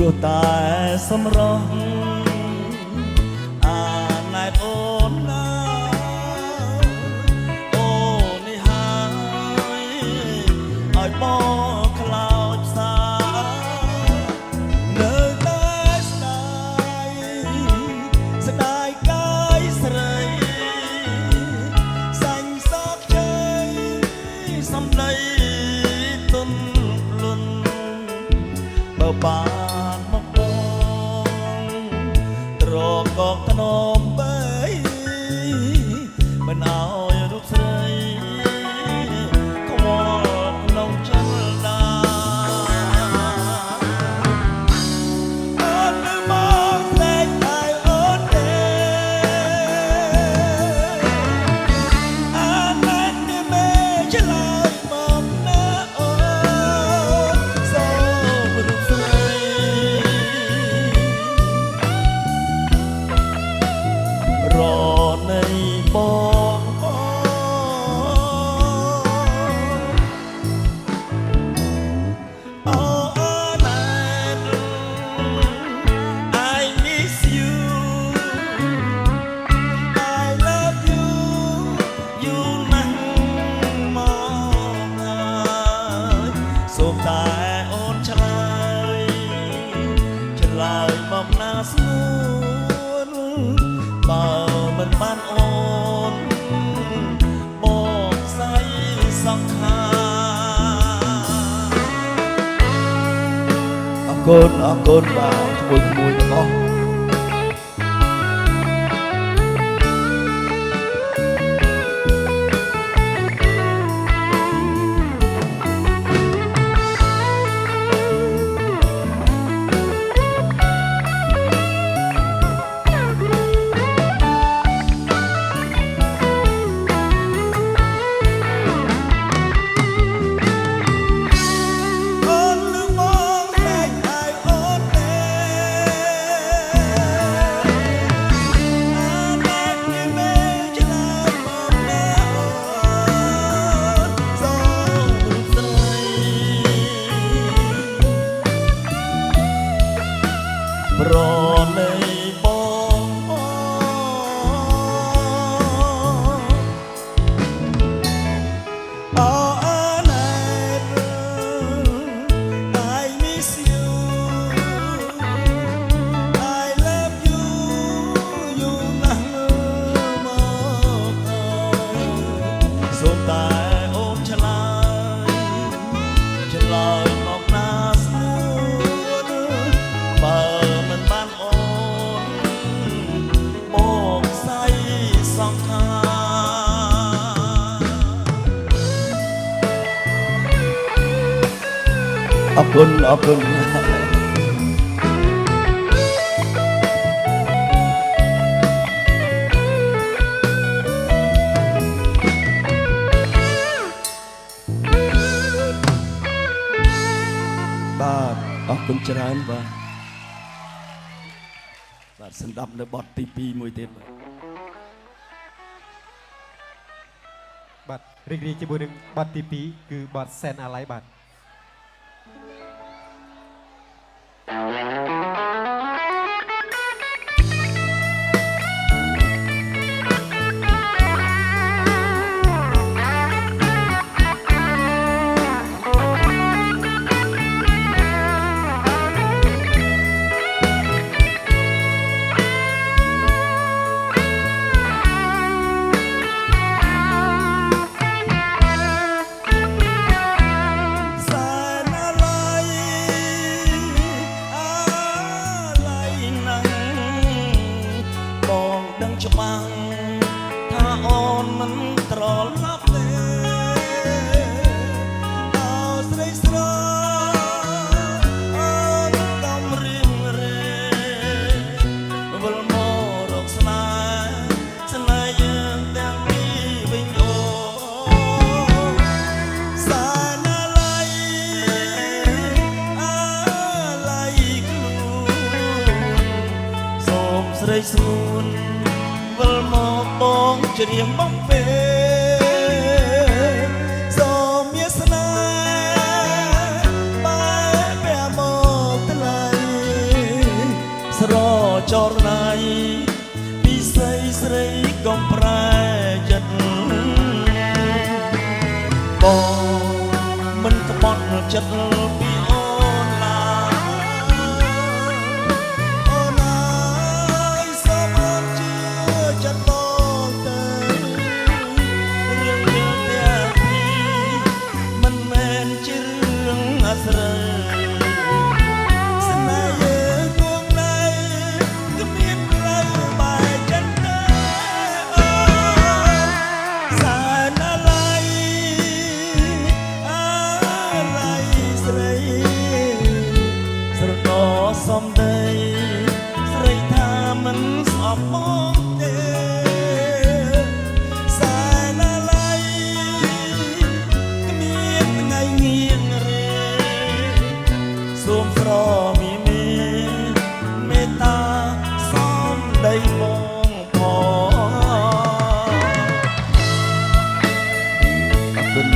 ព្រោះតែសម្រស់អាណែតអូនណាអូនេះហើយឲ្យបងខ្លោចផ្សានៅតែស្ដាយកាយស្រីសាញ់សោកជ័យសំដីទុនលុនបើបានមកបងត្រកកថ្នមបីមិនឲ្យរូបស្រីខ្វល់ក្នុងចិត្តណាអូននៅមកផ្លេចឲ្យអូនទេអាណែននេះមេឆ្លើយមកណាអូនសូមរូបស្រីរនៃបងអូណែន I miss you I love you you ណាស់មកហើយសូមតែអូនឆ្លើយមកណាស្នួនបើមិនបានអូនបងស្អីសង្ខារអរគុណបាទជាមួយទាំងអស់អូននឹងមកផ្លែកឲ្យអូនទេអាណែននេះមេឆ្លើយមកណាអូនសូមរូបស្រីប្រនៃបងអូណែន I miss you I love you you ណាស់មកហើយសូមតែអូនឆ្លើយមកណាស្នួនបើមិនបានអូនមកស្អីសង្ខារអរគុណបាទអរគុណច្រើនបាទសម្រាប់នៅបទទី2មួយទៀតបាទរីករាយជាមួយនឹងបទទី2គឺបទសែនអាឡ័យបាទច្បាស់ថាអូនមិនត្រឡប់ទេអោស្រីស្រអូនកំរៀងរេវិលមករកស្នេហ៍យើងទាំងពីរវិញអូសាណាឡៃអាឡៃខ្លួនសូមស្រីស្រួនវិលមកបងច្រៀងបំពេសូមមានស្នេហ៍បែបមកថ្លៃ កុំប្រែចិត្តបងមិនក្បត់ចិត្តពីអូនឡើយអូនអើយសូមអរជឿចិត្តបងទៅរឿងយើងទាំងពីរមិនមែនជារឿងអាស្រូវស្នេហ៍យើងគង់នៅគ្មានផ្លូវបែកចិនទេអូសែនអាឡ័យអាឡ័យស្រីស្រណោសំដីស្រីថាមិនស្អប់មកទេសែនអាឡ័យគ្មានថ្ងៃងៀងរេសូមស្រមីមីមេត្តាសំដីបងផងអរគុណ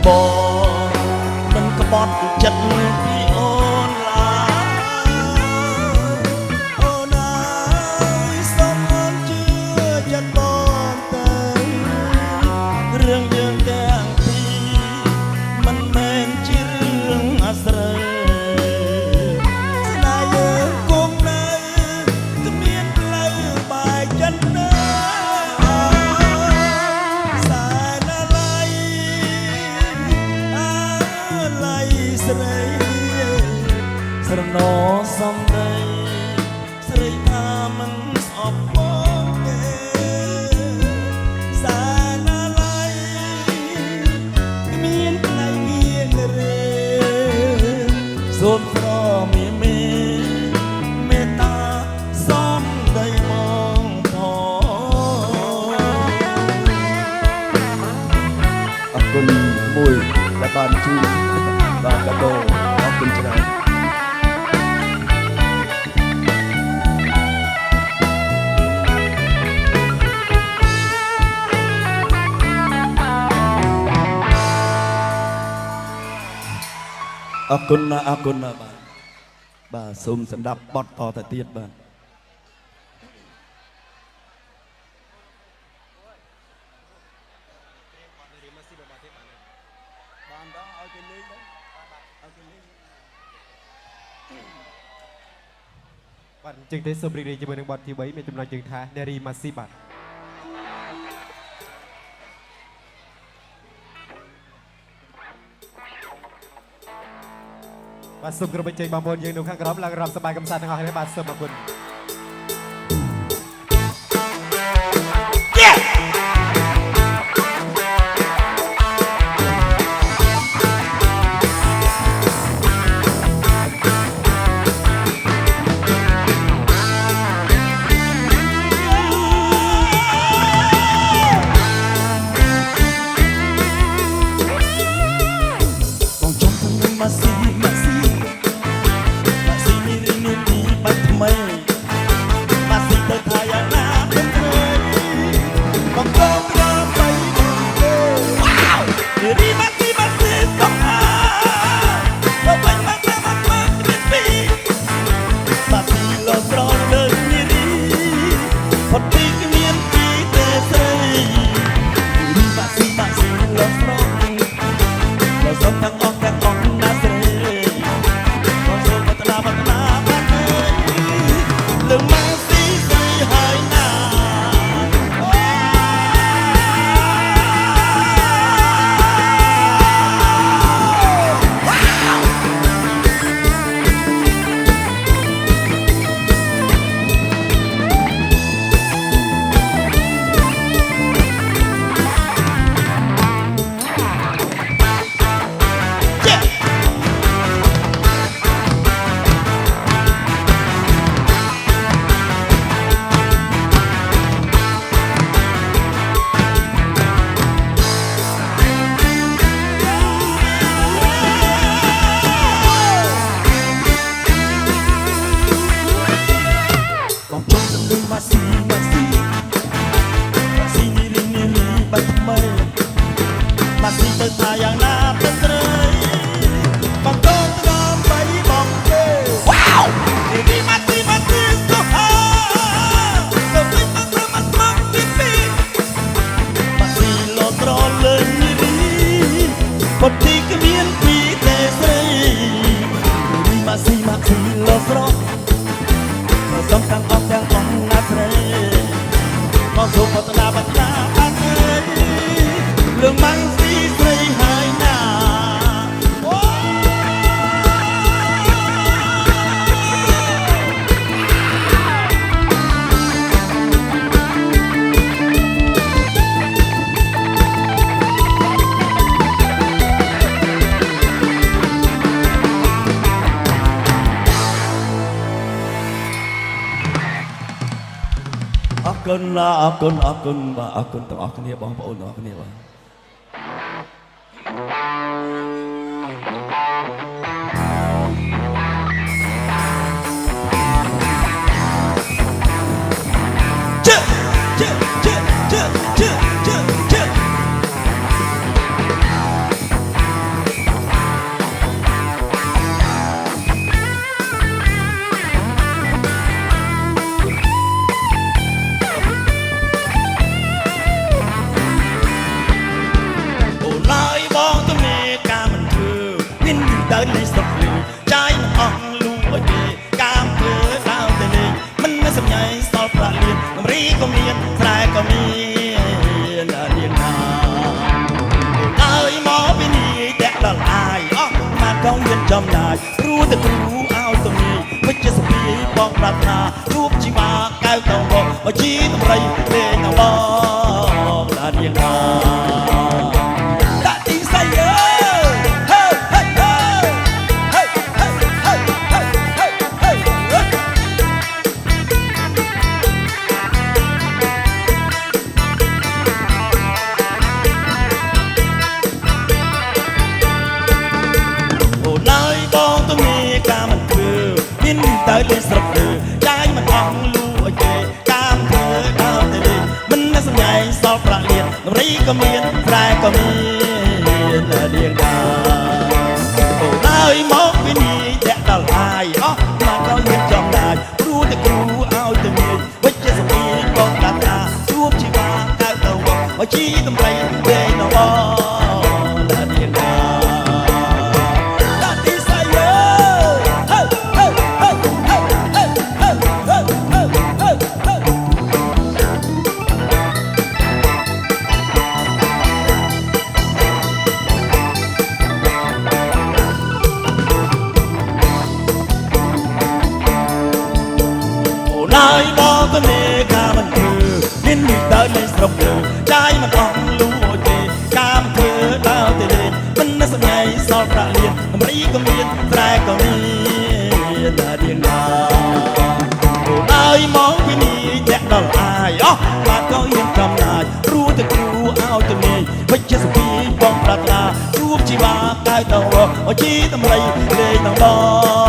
បងមិនក្បត់ចិត្តពីអូនឡើយអូនអើយសូមអរជឿចិត្តបងទៅរឿងយើងទាំងពីរមិនមែនជារឿងអាស្រូវស្នេហ៍យើងគង់នៅគ្មានផ្លូវបែកចិនទេសែនអាឡ័យអាឡ័យស្រីស្រណោសំដីស្រីថាមិនស្អប់មកទេសែនអាឡ័យគ្មានថ្ងៃងៀងរេសូមស្រមីមីមេត្តាសំដីមកផងអរគុណមួយដែលបានជួយបាទកាដូអរគុណច្រើនអរគុណណាអរគុណណាបាទសូមសម្ដាប់បទតទៅទៀតបាទបានដល់ឲ្យគេលេងទៅឲ្យគេលេង បាទអញ្ចឹងទេសូមរីករាយជាមួយនឹងបទទី3មានចំណុចជើងថានារីម៉ាស៊ីបាទបាទសូមគោរពអញ្ជើញបងប្អូនយើងនៅខាងក្រោមឡើងរំសប្បាយកំសាន្តទាំងអស់គ្នាបាទសូមអរគុណ បងចង់ទៅម៉ាស៊ីម៉ាស៊ីនេះនេះបាត់ថ្មីម៉ាស៊ីទៅថាយ៉ាងណាមិនត្រូវបងក៏ត្រូវไปវ៉ាវនេះម៉ាស៊ីក៏ទៅបាញ់មកនេះពីម៉ាស៊ីលោស្រងលើនេះផុតពីគ្មានពីទេស្រីនេះម៉ាស៊ីលោស្រងเราสมทั้งออกแต่ออกนาเสรีก็โซบัตนาบัตนาบัตเลยเรื่องมาสีใสหายหน้า ទៅថាយ៉ាងណាទៅស្រីបងកូនទៅដល់បីបងទេវ៉ាវនេះមកទីទៅហាទៅវិញមកត្រឹមមកពីពីមកស៊ីលោត្រលើនេះបត់ទីគ្មានពីទេស្រីមកស៊ីលោស្រស់សំខាន់អត់ទាំងអង្គណាស្រីមកសុំបតនាបតាអត់ទេលឿងម៉ាំងស៊ីស្រីហើយណាអូអរគុណបាទអរគុណទាំងអស់គ្នាបងប្អូនទាំងអស់គ្នាបាទដើរលេងស្រុកលីចាយមិនអស់លូអើយទេកាមធ្វើដើរទៅលេងមិនមានសម្ញៃសល់ប្រាក់លៀនកំរីក៏មានស្រែក៏មាននាងណាអើយមកពីនេះតែដល់អាយអស់មកកងមានចំណាយព្រោះតែគ្រូឲ្យទៅនេះវិជ្ជាសភាបងប្រាថ្នារូបជីវាកៅតងបងបើជីតម្រៃលេងដល់បងនាងណាដាក់ទីសៃអើដើរលេងស្រុកលើចាយមិនអស់លូអីទេកាមធ្វើដើរទៅលេងមិនមានសម្ញៃសល់ប្រាក់លៀនតម្រីក៏មានស្រែក៏មាននាងដាអូដើរមកពីនេះតែដល់អាយអស់មកក៏មានចំណាយព្រោះតែគ្រូឲ្យទៅមានវិជ្ជាសភាបងកាតាជួបជីវាកៅទៅមកជីតម្រៃលេងដល់បងនាងដាហើយមកទៅនេះកាមិនធ្វើមាននេះដើរលេងស្រុកលើចាយមិនអស់លូអើយទេកាមធ្វើដើរទៅលេងមិនមានសម្ញៃសល់ប្រាក់លៀនតម្រីក៏មានស្រែក៏មាននាងណាអូហើយមកពីនេះតែដល់អាយអស់មកក៏មានចំណាយព្រោះតែគ្រូឲ្យទៅនេះវិជ្ជាសភាបងប្រាថ្នាជួបជីវាកៅទៅអូជីតម្រៃលេងដល់បង